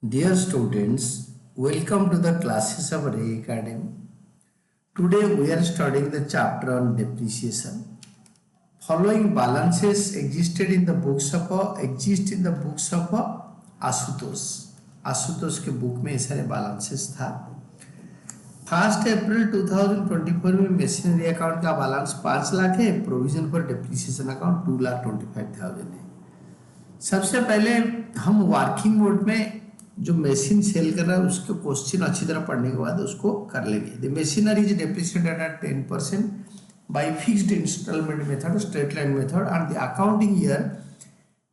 Dear students, welcome to the classes of Ray Academy. Today we are studying the chapter on depreciation. Following balances exist in the books of Ashutosh Ashutosh के book में ये सारे balances था। 1 April 2024 में machinery account का balance 5 lakh है, provision for depreciation account 2,25,000 है। सबसे पहले हम वर्किंग मोड में जो मशीन सेल कर रहा है उसके क्वेश्चन अच्छी तरह पढ़ने के बाद उसको कर लेंगे। The machinery is depreciated at 10% by fixed instalment method, straight line method and the accounting year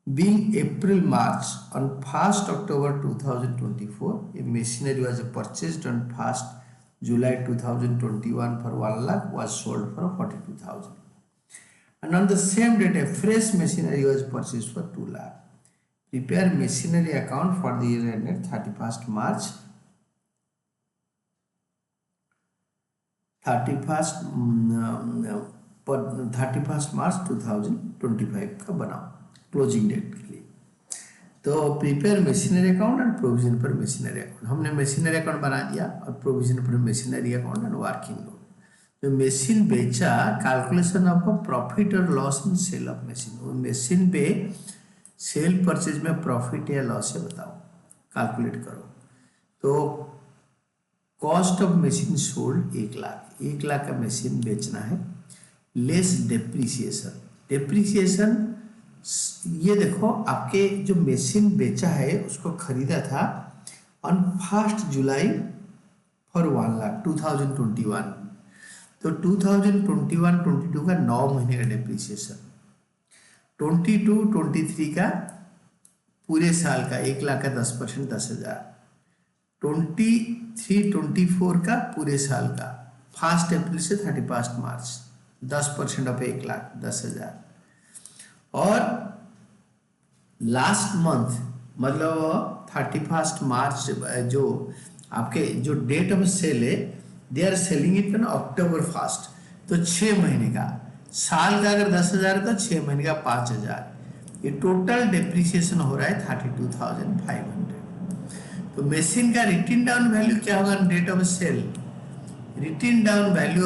being April March. On 1st October 2024 a machinery was purchased. On 1st July 2021 for 1 lakh was sold for 42,000, and on the same date a fresh machinery was purchased for 2 lakh. Prepare machinery account for the year ended 31st March 2025 का बनाओ closing date के लिए। तो prepare machinery account and provision पर machinery account, हमने machinery account बना दिया और प्रोविजन पर machinery account and working load. जो मशीन बेचा, कैलकुलेशन ऑफ प्रॉफिट और loss in sale of machine, वो मशीन पे सेल परचेज में प्रॉफिट या लॉस है बताओ, कैलकुलेट करो। तो cost of machine sold 1 lakh, 1 lakh का मशीन बेचना है, लेस डेप्रिसिएशन। डेप्रिसिएशन ये देखो, आपके जो मशीन बेचा है उसको खरीदा था ऑन 1 जुलाई फॉर 1 लाख 2021, तो 2021-22 का 9 महीने का डेप्रिसिएशन, 22-23 का पूरे साल का 1 लाख का 10% 10,000, 23-24 का पूरे साल का 1 अप्रैल से 31 मार्च 10% ऑफ 1 लाख 10,000, और लास्ट मंथ मतलब 31 मार्च जो आपके जो डेट ऑफ सेल है, they are selling it on October 1, तो 6 महीने का, साल का अगर 10,000 तो 6 महीने का 5,000, ये टोटल डेप्रिसिएशन हो रहा है 32,500। तो मशीन का रिटन डाउन वैल्यू क्या होगा date of sale? Written down value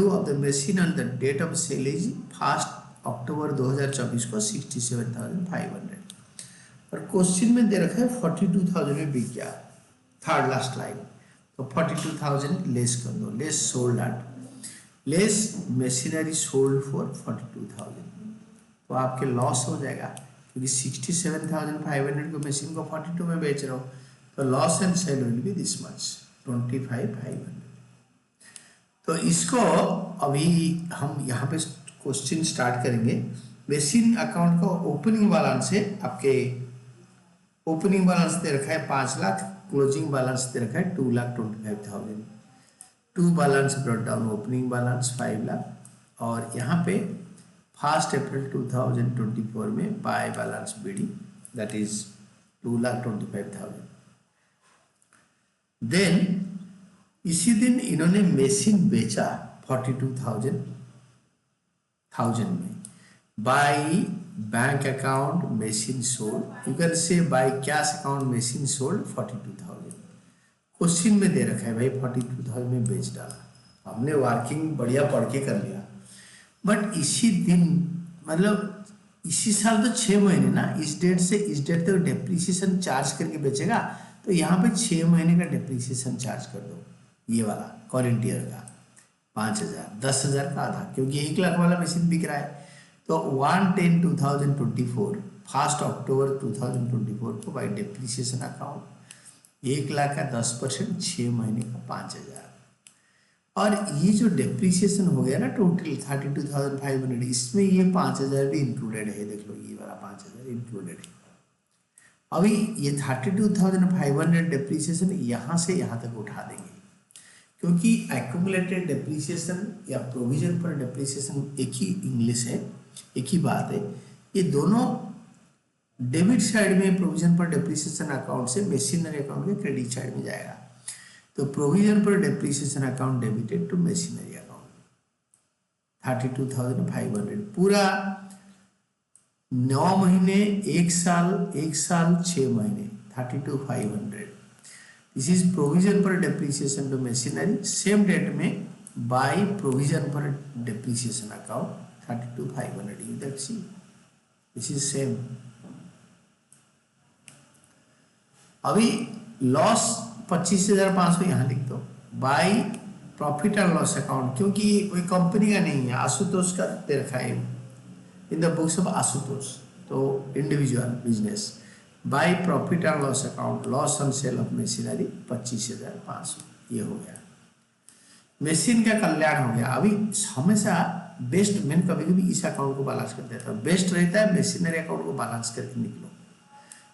of the machine on the date of sale is 1 October 2024 को 67,500, और क्वेश्चन में दे रखा है 42,000 में बिक गया, थर्ड लास्ट लाइन, तो 42,000 लेस कर दो, less sold at, less machinery sold for 42,000, तो आपके लॉस हो जाएगा, क्योंकि 67,500 को मशीन को 42 में बेच रहा हो, तो loss and sale will be this much 25,500। तो इसको अभी हम यहाँ पे क्वेश्चन स्टार्ट करेंगे। मशीन अकाउंट का ओपनिंग बैलेंस है, आपके ओपनिंग बैलेंस दे रखा है 5 लाख, क्लोजिंग बैलेंस दे रखा है 2,25,000, to balance brought down, opening balance 5 lakh, और यहाँ पे 1 अप्रैल 2024 में by balance BD that is 2,25,000। Then इसी दिन इन्होंने मशीन बेचा 42,000 में, by bank account machine sold, you can say by cash account machine sold 42,000। Question में दे रखा है भाई 42,000 में बेच डाला, हमने वर्किंग बढ़िया पढ़ के कर लिया, बट इसी दिन मतलब इसी साल तो 6 महीने ना, इस डेट से इस डेट तक डेप्रिसिएशन चार्ज करके बेचेगा, तो यहाँ पे 6 महीने का डेप्रिसिएशन चार्ज कर दो, ये वाला करंट ईयर का 5,000, 10,000 का आधा, क्योंकि 1 लाख वाला मशीन बिक रहा है। तो 1/10/2024 1 अक्टूबर 2024 को बाई डेप्रिसिएशन अकाउंट 1 लाख का 10%, 6 महीने का 5,000, और ये जो डेप्रिसिएशन हो गया ना टोटल 32,500, इसमें ये 5,000 भी इंक्लूडेड है, देख लो ये वाला 5,000 इंक्लूडेड है। अभी ये 32,500 डेप्रिसिएशन यहाँ से यहाँ तक उठा देंगे, क्योंकि एक्यूमुलेटेड डेप्रिसिएशन या प्रोविजन पर डेप्रिसिएशन एक ही इंग्लिश है, एक ही बात है, ये दोनों डेबिट साइड में प्रोविजन पर डेप्रिसिएशन अकाउंट से मशीनरी अकाउंट के क्रेडिट साइड में जाएगा, तो प्रोविजन पर depreciation account debited to machinery account 32,500, पूरा 9 महीने, 1 साल 6 महीने, 32,500. This is provision for depreciation to machinery, same date में by provision for depreciation account 32,500. You that see this is same. अभी लॉस 25,500 यहाँ लिख दो by profit and loss account, क्योंकि कोई कंपनी का नहीं है, आशुतोष का दे रखा है in the books of Ashutosh, तो individual business. By profit and loss account, loss on sale of machinery 25,500. ये हो गया, मशीन का कल्याण हो गया. अभी हमेशा बेस्ट, मैंने कभी कभी इस अकाउंट को बैलेंस कर देता हूँ, बेस्ट रहता है मशीनरी अकाउंट को बैलेंस करके निकलो.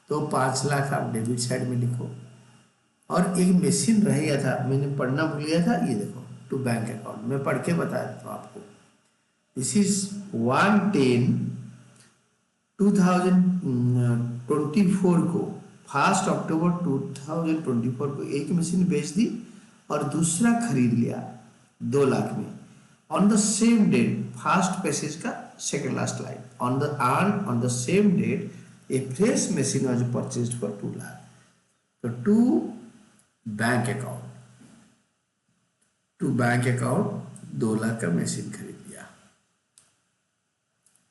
तो 5 लाख आप डेबिट साइड में लिखो, और एक मशीन रह गया था, मैंने पढ़ना भूल गया था, ये देखो टू बैंक अकाउंट, मैं पढ़ के बता देता हूँ आपको. दिस इज 110 2024 को 1 अक्टूबर 2024 को एक मशीन बेच दी और दूसरा खरीद लिया 2 लाख में. On the same date, first passage का second last line, on the same date a fresh machine was purchased for 2 lakh. तो टू बैंक अकाउंट 2 लाख का मशीन खरीद लिया.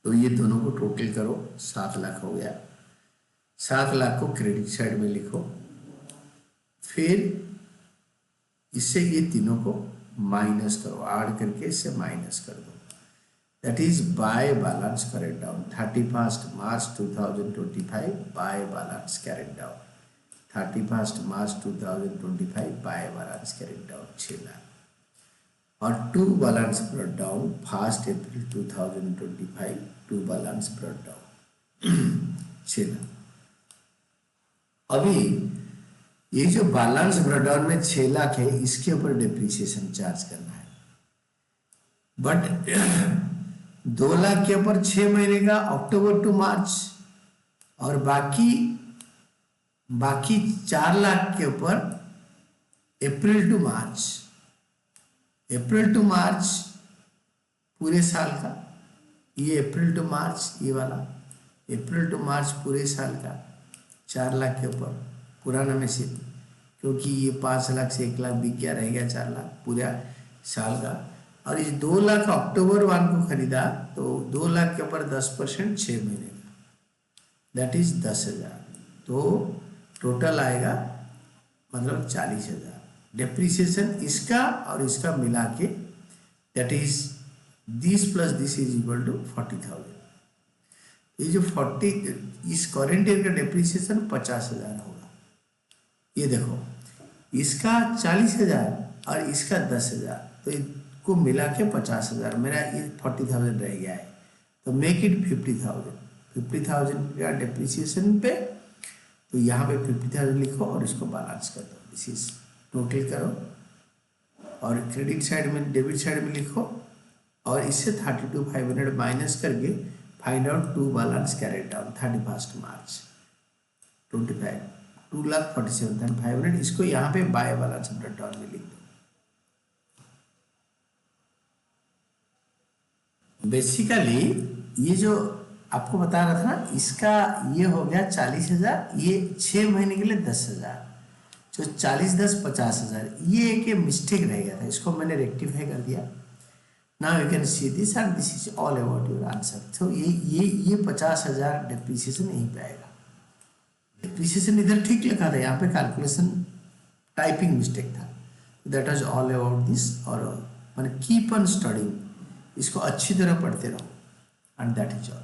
तो ये दोनों को टोटल करो, 7 लाख हो गया. 7 लाख को क्रेडिट साइड में लिखो, फिर इससे ये तीनों को माइनस करो, ऐड करके इससे माइनस कर दो. That is by balance carried down 31 March 2025, by balance carried down 31 March 2025, by balance carried down 6 lakh. और to balance brought down 1 April 2025, to balance brought down 6 lakh. अभी ये जो बैलेंस ब्रॉट डाउन में 6 लाख है, इसके ऊपर डेप्रिसिएशन चार्ज करना है. बट 2 लाख के ऊपर 6 महीने का अक्टूबर टू मार्च, और बाकी 4 लाख के ऊपर अप्रैल टू मार्च पूरे साल का. ये अप्रैल टू मार्च, ये वाला अप्रैल टू मार्च पूरे साल का 4 लाख के ऊपर पुराना मशीन, क्योंकि ये 5 लाख से 1 लाख बिक गया, रह गया 4 लाख पूरा साल का. और इस 2 लाख अक्टूबर 1 को खरीदा, तो 2 लाख के ऊपर 10% 6 महीने का, दैट इज 10,000. तो टोटल आएगा मतलब 40,000. डेप्रिसिएशन इसका और इसका मिला के, that is this plus this is equal to 40,000. ये जो 40, इस करेंट ईयर का डेप्रिसिएशन 50,000 होगा. ये देखो, इसका 40,000 और इसका 10,000, तो इसको मिला के 50,000, मेरा ये 40,000 रह गया है. तो मेक इट 50,000 का डेप्रिसिएशन पे. तो यहाँ पे 50,000 लिखो और इसको बैलेंस कर दो. दिस इज टोटल करो, और क्रेडिट साइड में, डेबिट साइड में लिखो, और इससे 32,500 माइनस करके find out to balance carried down 31 March 25, 2,47,500. इसको यहाँ पे बाय बैलेंस ब्रॉट डाउन में लिख दो. बेसिकली ये जो आपको बता रहा था ना, इसका ये हो गया 40,000, ये 6 महीने के लिए 10,000, जो 40 10 50,000. ये एक मिस्टेक रह गया था, इसको मैंने रेक्टिफाई कर दिया. Now you can see this and this is all about your answer. तो ये 50,000 डेप्रिसिएशन यहीं पे आएगा. डेप्रिसिएशन इधर ठीक लिखा था, यहाँ पे कैलकुलेशन टाइपिंग मिस्टेक था. That is all about this. और मैंने कीप ऑन स्टडिंग, इसको अच्छी तरह पढ़ते रहो, एंड दैट इज ऑल.